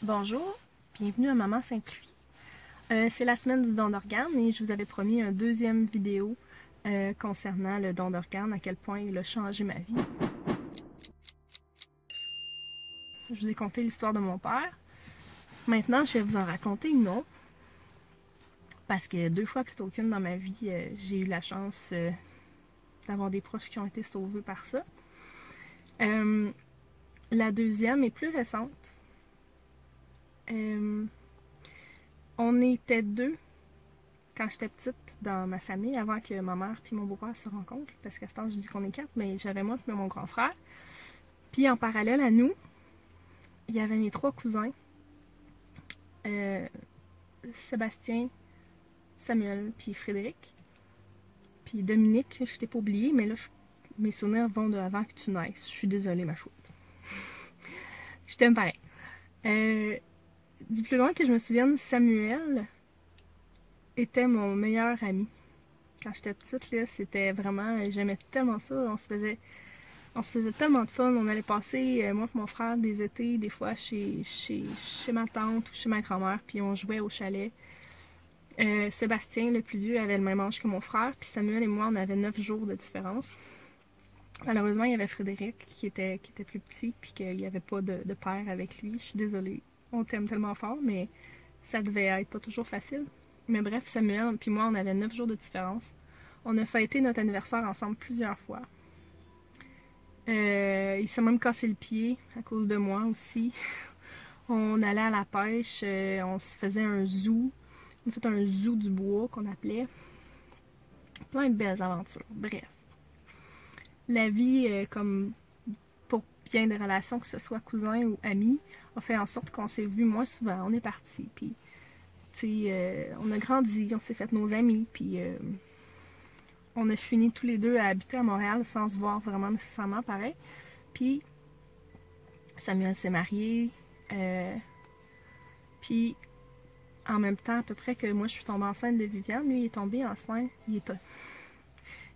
Bonjour, bienvenue à Maman Simplifie. C'est la semaine du don d'organes et je vous avais promis une deuxième vidéo concernant le don d'organes, à quel point il a changé ma vie. Je vous ai conté l'histoire de mon père. Maintenant, je vais vous en raconter une autre. Parce que 2 fois plutôt qu'une dans ma vie, j'ai eu la chance d'avoir des proches qui ont été sauvés par ça. La deuxième est plus récente. On était 2 quand j'étais petite dans ma famille, avant que ma mère et mon beau-père se rencontrent, parce qu'à ce temps je dis qu'on est 4, mais j'avais moi et mon grand frère. Puis en parallèle à nous, il y avait mes 3 cousins, Sébastien, Samuel, puis Frédéric. Puis Dominique, je t'ai pas oublié, mais là, mes souvenirs vont de avant que tu naisses. Je suis désolée, ma chouette. Je t'aime pareil. Du plus loin que je me souvienne, Samuel était mon meilleur ami. Quand j'étais petite, là, c'était vraiment... J'aimais tellement ça. On se faisait tellement de fun. On allait passer, moi et mon frère, des étés, des fois, chez ma tante ou chez ma grand-mère, puis on jouait au chalet. Sébastien, le plus vieux, avait le même âge que mon frère, puis Samuel et moi, on avait 9 jours de différence. Malheureusement, il y avait Frédéric qui était plus petit, puis qu'il n'y avait pas de père avec lui. Je suis désolée. On t'aime tellement fort, mais ça devait être pas toujours facile. Mais bref, Samuel puis moi, on avait 9 jours de différence. On a fêté notre anniversaire ensemble plusieurs fois. Il s'est même cassé le pied à cause de moi aussi. On allait à la pêche, on se faisait un zoo. On a fait un zoo du bois qu'on appelait. Plein de belles aventures. Bref. La vie, comme pour bien des relations, que ce soit cousins ou amis, a fait en sorte qu'on s'est vu moins souvent. On est partis, puis on a grandi, on s'est fait nos amis, puis on a fini tous les deux à habiter à Montréal sans se voir vraiment nécessairement pareil. Puis Samuel s'est marié, puis en même temps à peu près que moi je suis tombée enceinte de Viviane, lui il est tombé enceinte, il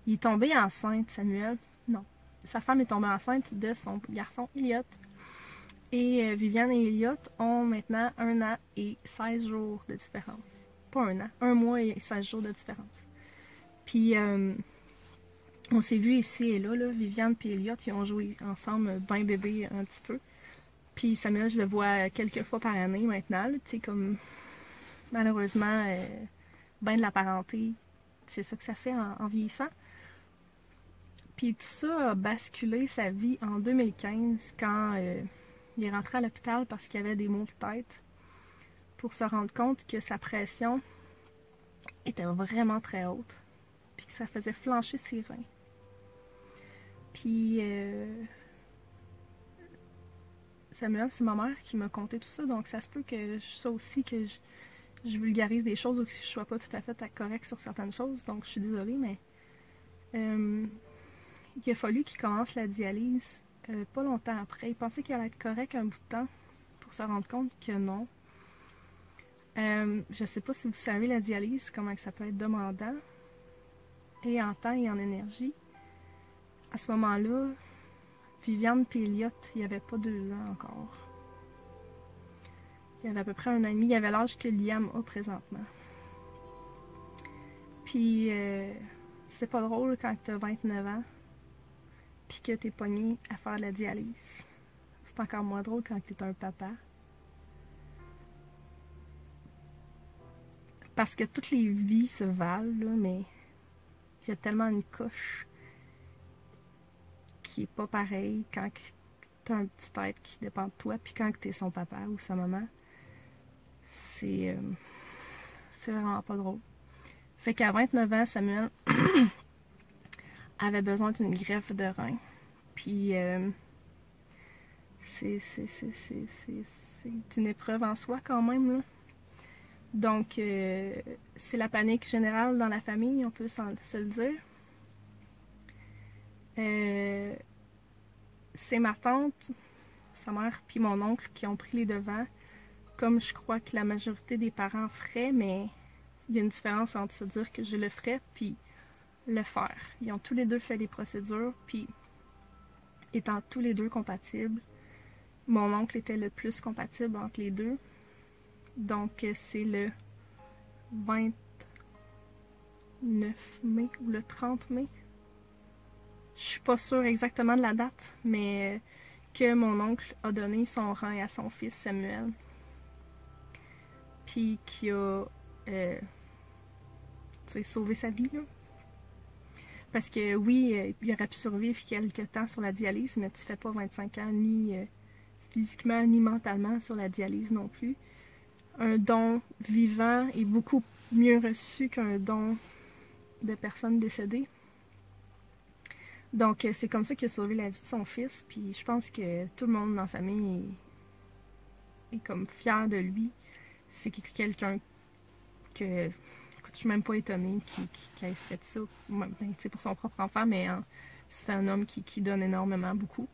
est tombé enceinte, Samuel, non. Sa femme est tombée enceinte de son garçon Elliot. Et Viviane et Elliot ont maintenant 1 an et 16 jours de différence. Pas 1 an, 1 mois et 16 jours de différence. Puis on s'est vus ici et là, Viviane et Elliot, ils ont joué ensemble ben bébé un petit peu. Puis Samuel, je le vois quelques fois par année maintenant, tu sais, comme malheureusement, ben de la parenté, c'est ça que ça fait en vieillissant. Puis tout ça a basculé sa vie en 2015 quand il est rentré à l'hôpital parce qu'il avait des maux de tête pour se rendre compte que sa pression était vraiment très haute puis que ça faisait flancher ses reins. Puis Samuel, c'est ma mère qui m'a conté tout ça, donc ça se peut que ça aussi que je vulgarise des choses ou que je sois pas tout à fait correcte sur certaines choses, donc je suis désolée, mais il a fallu qu'il commence la dialyse pas longtemps après. Il pensait qu'il allait être correct un bout de temps pour se rendre compte que non. Je sais pas si vous savez la dialyse, comment ça peut être demandant, et en temps et en énergie. À ce moment-là, Viviane et Elliot, il n'y avait pas 2 ans encore. Il y avait à peu près 1 an et demi. Il avait l'âge que Liam a présentement. Puis, c'est pas drôle quand tu as 29 ans puis que tu es pogné à faire de la dialyse. C'est encore moins drôle quand tu es un papa. Parce que toutes les vies se valent, là, mais il y a tellement une coche qui est pas pareille quand tu as un petit être qui dépend de toi, puis quand tu es son papa ou sa maman. C'est vraiment pas drôle. Fait qu'à 29 ans, Samuel avait besoin d'une greffe de rein. Puis c'est une épreuve en soi quand même, là. Donc c'est la panique générale dans la famille, on peut se le dire. C'est ma tante, sa mère puis mon oncle qui ont pris les devants, comme je crois que la majorité des parents feraient, mais il y a une différence entre se dire que je le ferais puis le faire. Ils ont tous les deux fait les procédures, puis étant tous les deux compatibles, mon oncle était le plus compatible entre les deux. Donc c'est le 29 mai ou le 30 mai. Je suis pas sûre exactement de la date, mais que mon oncle a donné son rein à son fils Samuel. Puis qui a sauvé sa vie, là. Parce que oui, il aurait pu survivre quelques temps sur la dialyse, mais tu fais pas 25 ans ni physiquement ni mentalement sur la dialyse non plus. Un don vivant est beaucoup mieux reçu qu'un don de personnes décédées. Donc c'est comme ça qu'il a sauvé la vie de son fils, puis je pense que tout le monde dans la famille est comme fier de lui. C'est quelqu'un que je suis même pas étonnée qu'il ait fait ça, ben, pour son propre enfant, mais c'est un homme qui donne énormément beaucoup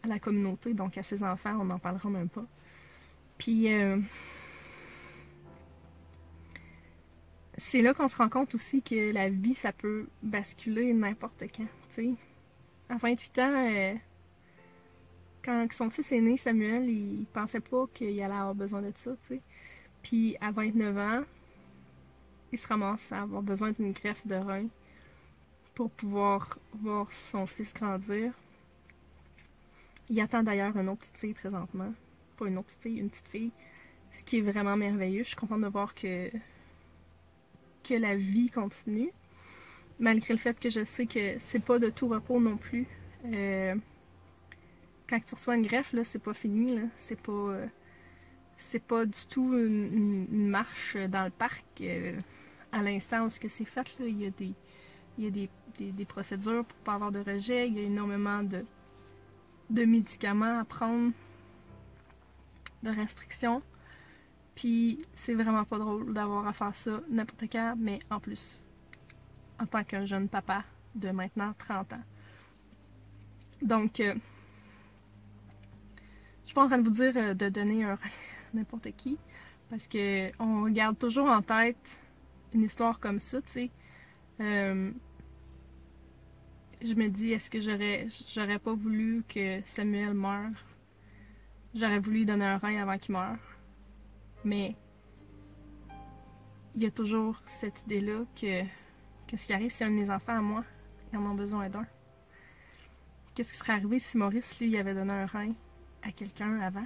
à la communauté, donc à ses enfants, on n'en parlera même pas. Puis c'est là qu'on se rend compte aussi que la vie, ça peut basculer n'importe quand, tu sais. À 28 ans, quand son fils est né, Samuel, il pensait pas qu'il allait avoir besoin de ça, tu sais. Puis à 29 ans, il se ramasse à avoir besoin d'une greffe de rein pour pouvoir voir son fils grandir. Il attend d'ailleurs une autre petite fille présentement. Pas une autre petite fille, une petite fille. Ce qui est vraiment merveilleux. Je suis contente de voir que la vie continue. Malgré le fait que je sais que c'est pas de tout repos non plus. Quand tu reçois une greffe, là, c'est pas fini. Là. C'est pas du tout une marche dans le parc. À l'instant où c'est fait, là, il y a des procédures pour pas avoir de rejet. Il y a énormément de médicaments à prendre, de restrictions. Puis c'est vraiment pas drôle d'avoir à faire ça n'importe quand, mais en plus, en tant qu'un jeune papa de maintenant 30 ans. Donc, je suis pas en train de vous dire de donner un rein à n'importe qui, parce que on garde toujours en tête une histoire comme ça, tu sais. Je me dis, est-ce que j'aurais pas voulu que Samuel meure? J'aurais voulu lui donner un rein avant qu'il meure. Mais il y a toujours cette idée-là que ce qui arrive si un de mes enfants à moi, ils en ont besoin d'un. Qu'est-ce qui serait arrivé si Maurice, lui, avait donné un rein à quelqu'un avant?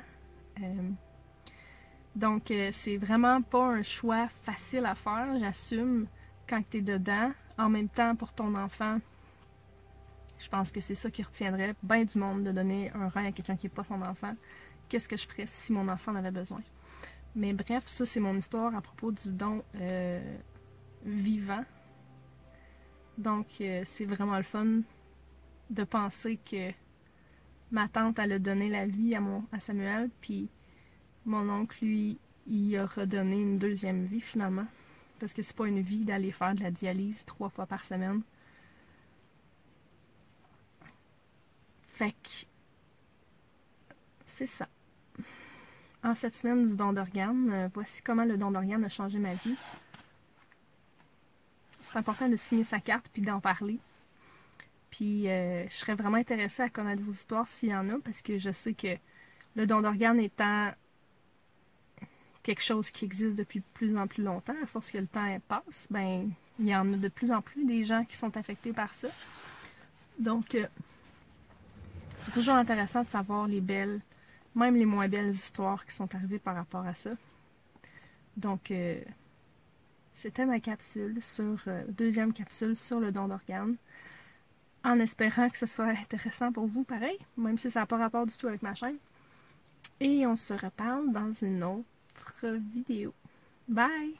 Donc, c'est vraiment pas un choix facile à faire, j'assume, quand t'es dedans. En même temps, pour ton enfant, je pense que c'est ça qui retiendrait bien du monde, de donner un rein à quelqu'un qui n'est pas son enfant. Qu'est-ce que je ferais si mon enfant en avait besoin? Mais bref, ça, c'est mon histoire à propos du don vivant. Donc, c'est vraiment le fun de penser que ma tante, elle a donné la vie à Samuel, puis mon oncle, lui, il a redonné une deuxième vie, finalement. Parce que c'est pas une vie d'aller faire de la dialyse 3 fois par semaine. Fait que c'est ça. En cette semaine du don d'organes, voici comment le don d'organes a changé ma vie. C'est important de signer sa carte puis d'en parler. Puis je serais vraiment intéressée à connaître vos histoires s'il y en a, parce que je sais que le don d'organes étant quelque chose qui existe depuis de plus en plus longtemps, à force que le temps passe, ben il y en a de plus en plus des gens qui sont affectés par ça. Donc c'est toujours intéressant de savoir les belles, même les moins belles histoires qui sont arrivées par rapport à ça. Donc c'était ma capsule deuxième capsule sur le don d'organes. En espérant que ce soit intéressant pour vous, pareil, même si ça n'a pas rapport du tout avec ma chaîne. Et on se reparle dans une autre vidéo. Bye!